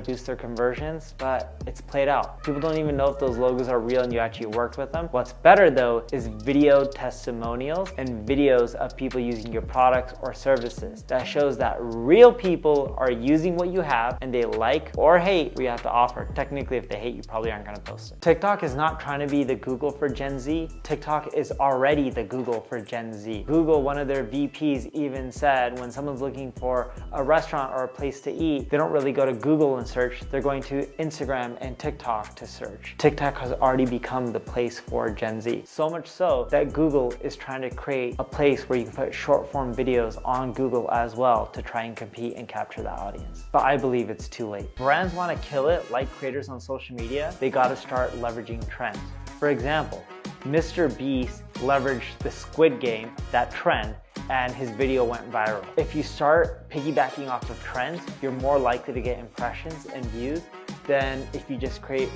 boost their conversions, but it's played out. People don't even know if those logos are real and you actually worked with them. What's better though is video testimonials and videos of people using your products or services. That shows that real people are using what you have and they like or hate what you have to offer. Technically, if they hate, you probably aren't gonna post it. TikTok is not trying to be the Google for Gen Z. TikTok is already the Google for Gen Z. Google, one of their VPs even said when someone's looking for a restaurant or a place to eat, they don't really go to Google and search, they're going to Instagram and TikTok to search. TikTok has already become the place for Gen Z. So much so that Google is trying to create a place where you can put short form videos on Google as well to try and compete and capture that audience. But I believe it's too late. Brands want to kill it like creators on social media, they got to start leveraging trends. For example, Mr. Beast leveraged the Squid Game, that trend, and his video went viral. If you start piggybacking off of trends, you're more likely to get impressions and views than if you just create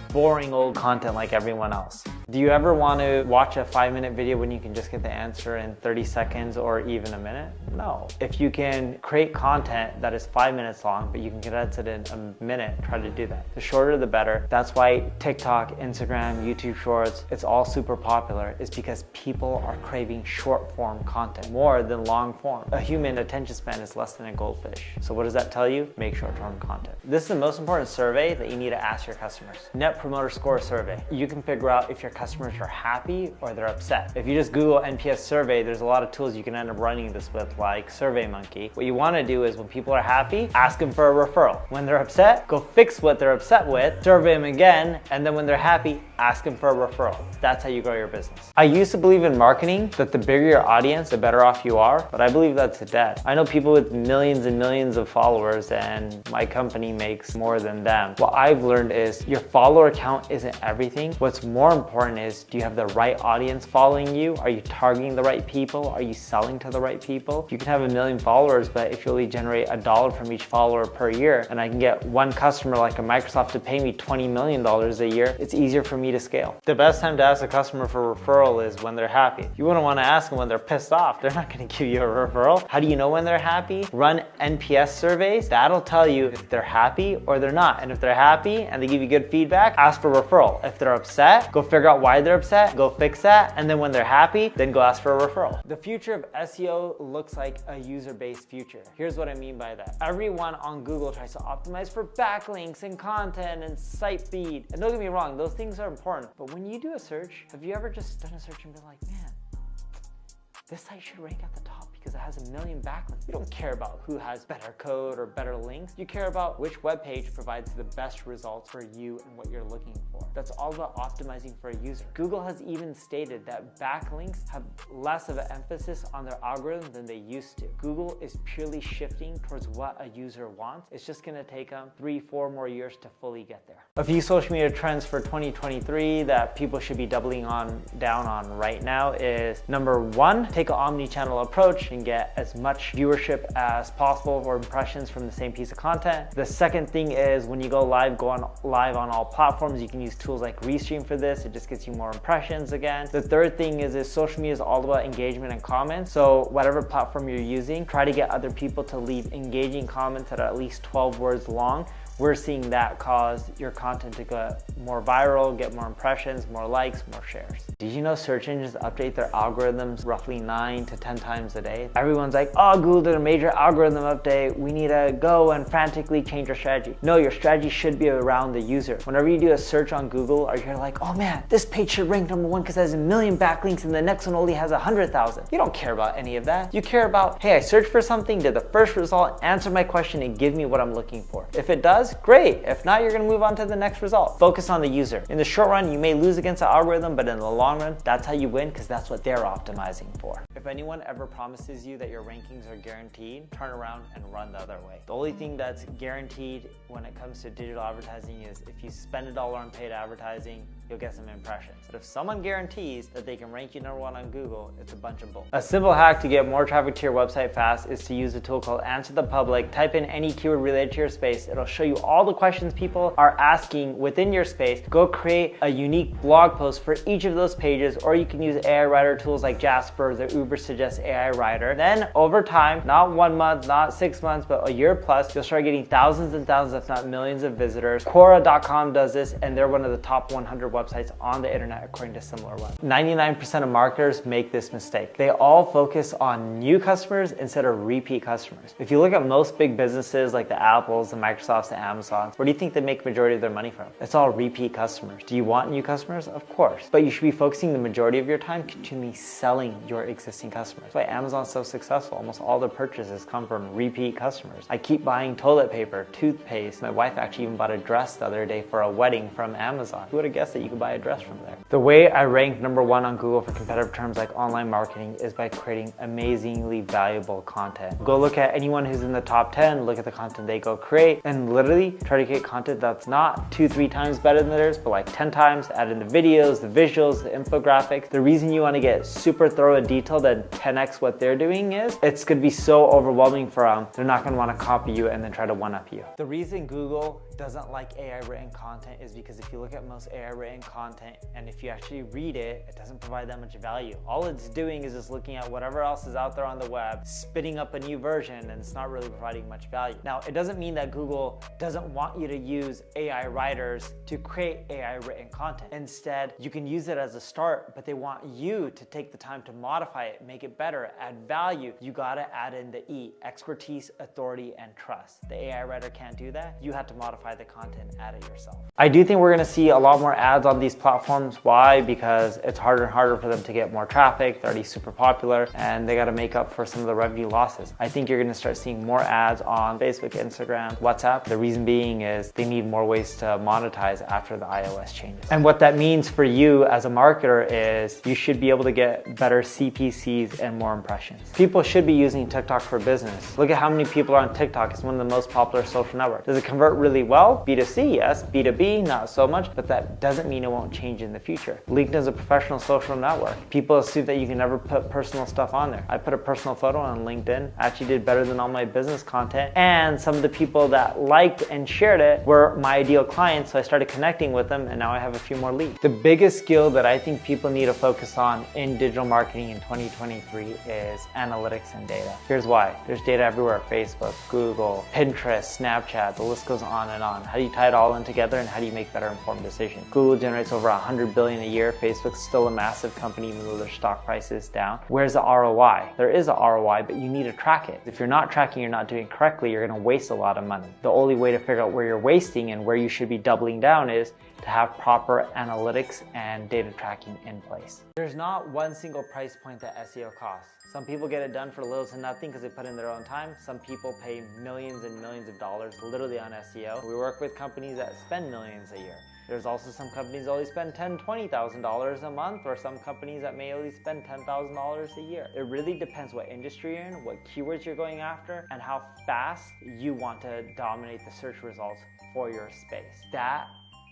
boring old content like everyone else. Do you ever want to watch a 5-minute video when you can just get the answer in 30 seconds or even a minute? No. If you can create content that is 5 minutes long, but you can condense it in a minute, try to do that. The shorter the better. That's why TikTok, Instagram, YouTube Shorts, it's all super popular, is because people are craving short form content more than long form. A human attention span is less than a goldfish. So what does that tell you? Make short form content. This is the most important survey that you need to ask your customers. Net Promoter Score survey. You can figure out if your customers are happy or they're upset. If you just Google NPS survey, there's a lot of tools you can end up running this with, like SurveyMonkey. What you want to do is when people are happy, ask them for a referral. When they're upset, go fix what they're upset with, survey them again, and then when they're happy, ask them for a referral. That's how you grow your business. I used to believe in marketing that the bigger your audience, the better off you are, but I believe that's dead. I know people with millions and millions of followers and my company makes more than them. What I've learned is your follower count isn't everything. What's more important is, do you have the right audience following you? Are you targeting the right people? Are you selling to the right people? You can have 1 million followers, but if you only generate $1 from each follower per year, and I can get one customer like a Microsoft to pay me $20 million a year, it's easier for me to scale. The best time to ask a customer for a referral is when they're happy. You wouldn't want to ask them when they're pissed off. They're not going to give you a referral. How do you know when they're happy? Run NPS surveys. That'll tell you if they're happy or they're not. And if they're happy and they give you good feedback, ask for a referral. If they're upset, go figure out why they're upset, go fix that. And then when they're happy, then go ask for a referral. The future of SEO looks like a user-based future. Here's what I mean by that. Everyone on Google tries to optimize for backlinks and content and site speed. And don't get me wrong, those things are important. But when you do a search, have you ever just done a search and been like, man, this site should rank at the top because it has 1 million backlinks. You don't care about who has better code or better links. You care about which web page provides the best results for you and what you're looking for. That's all about optimizing for a user. Google has even stated that backlinks have less of an emphasis on their algorithm than they used to. Google is purely shifting towards what a user wants. It's just gonna take them 3-4 more years to fully get there. A few social media trends for 2023 that people should be doubling down on right now is, number 1, take an omni-channel approach and get as much viewership as possible or impressions from the same piece of content. The second thing is, when you go live on all platforms. You can use tools like Restream for this. It just gets you more impressions again. The third thing is social media is all about engagement and comments. So whatever platform you're using, try to get other people to leave engaging comments that are at least 12 words long. We're seeing that cause your content to go more viral, get more impressions, more likes, more shares. Did you know search engines update their algorithms roughly 9 to 10 times a day? Everyone's like, oh, Google did a major algorithm update. We need to go and frantically change our strategy. No, your strategy should be around the user. Whenever you do a search on Google, or you're like, oh man, this page should rank number 1 because it has 1 million backlinks and the next one only has 100,000. You don't care about any of that. You care about, hey, I searched for something, did the first result answer my question and give me what I'm looking for? If it does, great. If not, you're gonna move on to the next result. Focus on the user. In the short run, you may lose against the algorithm, but in the long run, that's how you win because that's what they're optimizing for. If anyone ever promises you that your rankings are guaranteed, turn around and run the other way. The only thing that's guaranteed when it comes to digital advertising is if you spend $1 on paid advertising, you'll get some impressions. But if someone guarantees that they can rank you #1 on Google, it's a bunch of bull. A simple hack to get more traffic to your website fast is to use a tool called Answer the Public. Type in any keyword related to your space. It'll show you all the questions people are asking within your space. Go create a unique blog post for each of those pages, or you can use AI writer tools like Jasper, the Uber Suggest AI writer. Then over time, not 1 month, not 6 months, but a year plus, you'll start getting thousands and thousands, if not millions of visitors. Quora.com does this, and they're one of the top 100 websites on the internet according to SimilarWeb. 99% of marketers make this mistake. They all focus on new customers instead of repeat customers. If you look at most big businesses like the Apples, the Microsofts, the Amazons, where do you think they make the majority of their money from? It's all repeat customers. Do you want new customers? Of course. But you should be focusing the majority of your time continually selling your existing customers. That's why Amazon's so successful. Almost all their purchases come from repeat customers. I keep buying toilet paper, toothpaste. My wife actually even bought a dress the other day for a wedding from Amazon. Who would have guessed that you could buy a dress from there? The way I rank #1 on Google for competitive terms like online marketing is by creating amazingly valuable content. Go look at anyone who's in the top 10, look at the content they go create, and literally try to create content that's not 2-3 times better than theirs, but like 10 times. Add in the videos, the visuals, the infographics. The reason you want to get super thorough and detailed and 10x what they're doing is it's going to be so overwhelming for them, they're not going to want to copy you and then try to one-up you. The reason Google doesn't like AI written content is because if you look at most AI written content and if you actually read it, it doesn't provide that much value. All it's doing is just looking at whatever else is out there on the web, spitting up a new version, and it's not really providing much value. Now, it doesn't mean that Google doesn't want you to use AI writers to create AI written content. Instead, you can use it as a start, but they want you to take the time to modify it, make it better, add value. You gotta add in the E, expertise, authority, and trust. The AI writer can't do that. You have to modify the content, add it yourself. I do think we're gonna see a lot more ads on these platforms. Why? Because it's harder and harder for them to get more traffic. They're already super popular and they gotta make up for some of the revenue losses. I think you're gonna start seeing more ads on Facebook, Instagram, WhatsApp. The reason being is they need more ways to monetize after the iOS changes. And what that means for you as a marketer is you should be able to get better CPCs and more impressions. People should be using TikTok for business. Look at how many people are on TikTok. It's one of the most popular social networks. Does it convert really well? B2C, yes. B2B, not so much, but that doesn't mean it won't change in the future. LinkedIn is a professional social network. People assume that you can never put personal stuff on there. I put a personal photo on LinkedIn, actually did better than all my business content, and some of the people that liked and shared it were my ideal clients, so I started connecting with them, and now I have a few more leads. The biggest skill that I think people need to focus on in digital marketing in 2023 is analytics and data. Here's why. There's data everywhere: Facebook, Google, Pinterest, Snapchat, the list goes on and on. How do you tie it all in together, and how do you make better informed decisions? Google generates over $100 billion a year. Facebook's still a massive company even though their stock price is down. Where's the ROI? There is a ROI, but you need to track it. If you're not tracking, you're not doing it correctly, you're gonna waste a lot of money. The only way to figure out where you're wasting and where you should be doubling down is to have proper analytics and data tracking in place. There's not one single price point that SEO costs. Some people get it done for little to nothing because they put in their own time. Some people pay millions and millions of dollars literally on SEO. We work with companies that spend millions a year. There's also some companies that only spend $10,000, $20,000 a month, or some companies that may only spend $10,000 a year. It really depends what industry you're in, what keywords you're going after, and how fast you want to dominate the search results for your space. That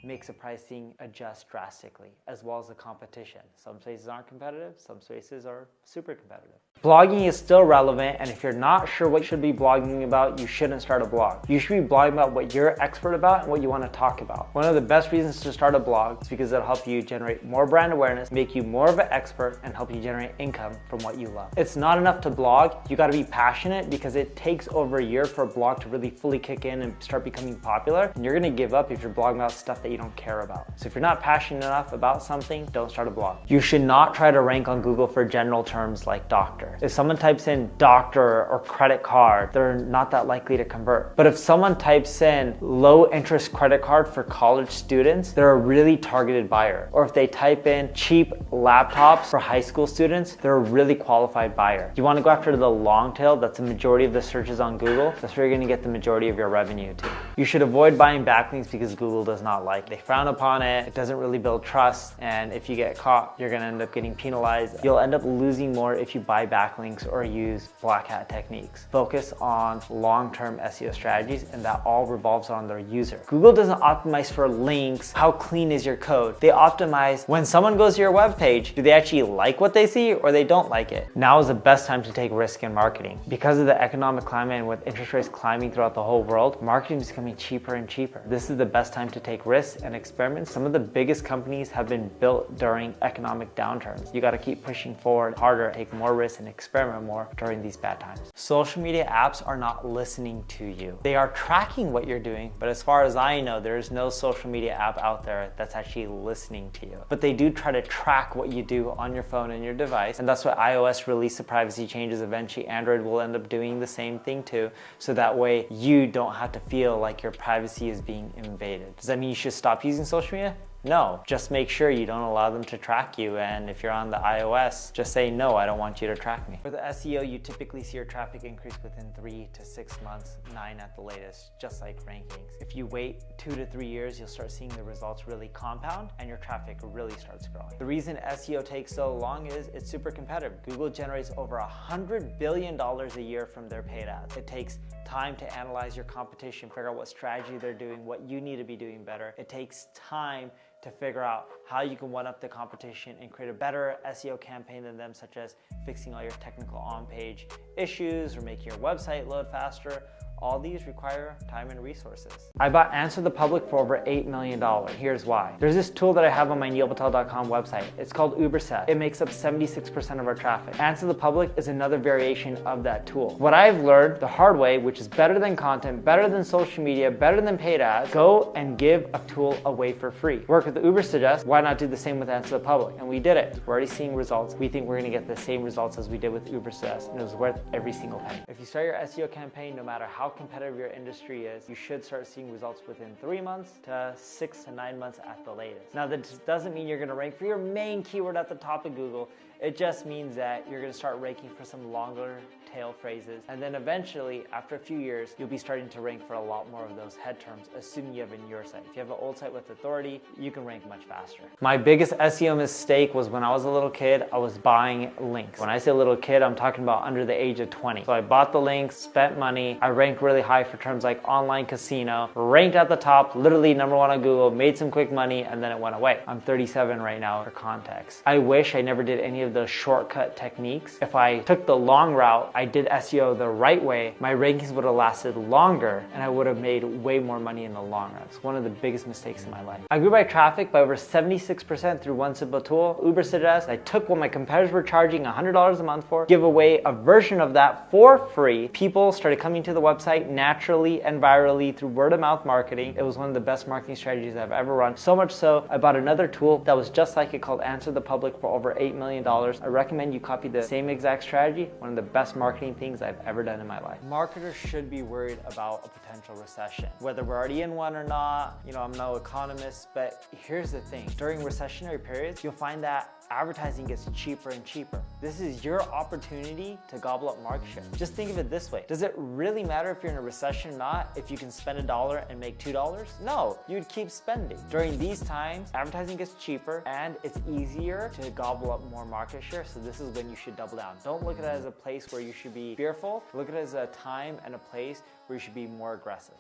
makes the pricing adjust drastically, as well as the competition. Some spaces aren't competitive, some spaces are super competitive. Blogging is still relevant, and if you're not sure what you should be blogging about, you shouldn't start a blog. You should be blogging about what you're expert about and what you want to talk about. One of the best reasons to start a blog is because it'll help you generate more brand awareness, make you more of an expert, and help you generate income from what you love. It's not enough to blog, you gotta be passionate, because it takes over a year for a blog to really fully kick in and start becoming popular, and you're gonna give up if you're blogging about stuff that you don't care about. So if you're not passionate enough about something, don't start a blog. You should not try to rank on Google for general terms like doctor. If someone types in doctor or credit card, they're not that likely to convert. But if someone types in low interest credit card for college students, they're a really targeted buyer. Or if they type in cheap laptops for high school students, they're a really qualified buyer. You want to go after the long tail, that's the majority of the searches on Google. That's where you're going to get the majority of your revenue too. You should avoid buying backlinks because Google does not like like they frown upon it. It doesn't really build trust. And if you get caught, you're gonna end up getting penalized. You'll end up losing more if you buy backlinks or use black hat techniques. Focus on long-term SEO strategies, and that all revolves on their user. Google doesn't optimize for links. How clean is your code? They optimize when someone goes to your web page, do they actually like what they see or they don't like it? Now is the best time to take risk in marketing. Because of the economic climate and with interest rates climbing throughout the whole world, marketing is becoming cheaper and cheaper. This is the best time to take risks and experiment. Some of the biggest companies have been built during economic downturns. You got to keep pushing forward harder, take more risks, and experiment more during these bad times. Social media apps are not listening to you. They are tracking what you're doing, but as far as I know, there is no social media app out there that's actually listening to you. But they do try to track what you do on your phone and your device, and that's why iOS released the privacy changes. Eventually, Android will end up doing the same thing too, so that way you don't have to feel like your privacy is being invaded. Does that mean you should stop using social media? No, just make sure you don't allow them to track you. And if you're on the iOS, just say, no, I don't want you to track me. For the SEO, you typically see your traffic increase within 3 to 6 months, 9 at the latest, just like rankings. If you wait 2 to 3 years, you'll start seeing the results really compound and your traffic really starts growing. The reason SEO takes so long is it's super competitive. Google generates over $100 billion a year from their paid ads. It takes time to analyze your competition, figure out what strategy they're doing, what you need to be doing better. It takes time to figure out how you can one-up the competition and create a better SEO campaign than them, such as fixing all your technical on-page issues or making your website load faster. All these require time and resources. I bought Answer the Public for over $8 million. Here's why. There's this tool that I have on my neilpatel.com website. It's called Uberset. It makes up 76% of our traffic. Answer the Public is another variation of that tool. What I've learned the hard way, which is better than content, better than social media, better than paid ads, go and give a tool away for free. Work with the Ubersuggest, why not do the same with Answer the Public? And we did it. We're already seeing results. We think we're gonna get the same results as we did with Ubersuggest, and it was worth every single penny. If you start your SEO campaign, no matter how competitive your industry is, you should start seeing results within 3 months to 6 to 9 months at the latest. Now, that doesn't mean you're gonna rank for your main keyword at the top of Google. It just means that you're gonna start ranking for some longer tail phrases, and then eventually, after a few years, you'll be starting to rank for a lot more of those head terms, assuming you have in your site. If you have an old site with authority, you can rank much faster. My biggest SEO mistake was when I was a little kid, I was buying links. When I say little kid, I'm talking about under the age of 20. So I bought the links, spent money, I ranked really high for terms like online casino, ranked at the top, literally #1 on Google, made some quick money, and then it went away. I'm 37 right now for context. I wish I never did any of those shortcut techniques. If I took the long route, I did SEO the right way, my rankings would have lasted longer and I would have made way more money in the long run. It's one of the biggest mistakes in my life. I grew my traffic by over 76% through one simple tool, Ubersuggest. I took what my competitors were charging $100 a month for, give away a version of that for free. People started coming to the website naturally and virally through word of mouth marketing. It was one of the best marketing strategies I've ever run. So much so, I bought another tool that was just like it called Answer the Public for over $8 million. I recommend you copy the same exact strategy. One of the best marketing things I've ever done in my life. Marketers should be worried about a potential recession. Whether we're already in one or not, I'm no economist, but here's the thing. During recessionary periods, you'll find that advertising gets cheaper and cheaper. This is your opportunity to gobble up market share. Just think of it this way. Does it really matter if you're in a recession or not if you can spend $1 and make $2? No, you'd keep spending. During these times, advertising gets cheaper and it's easier to gobble up more market share, so this is when you should double down. Don't look at it as a place where you should be fearful. Look at it as a time and a place where you should be more aggressive.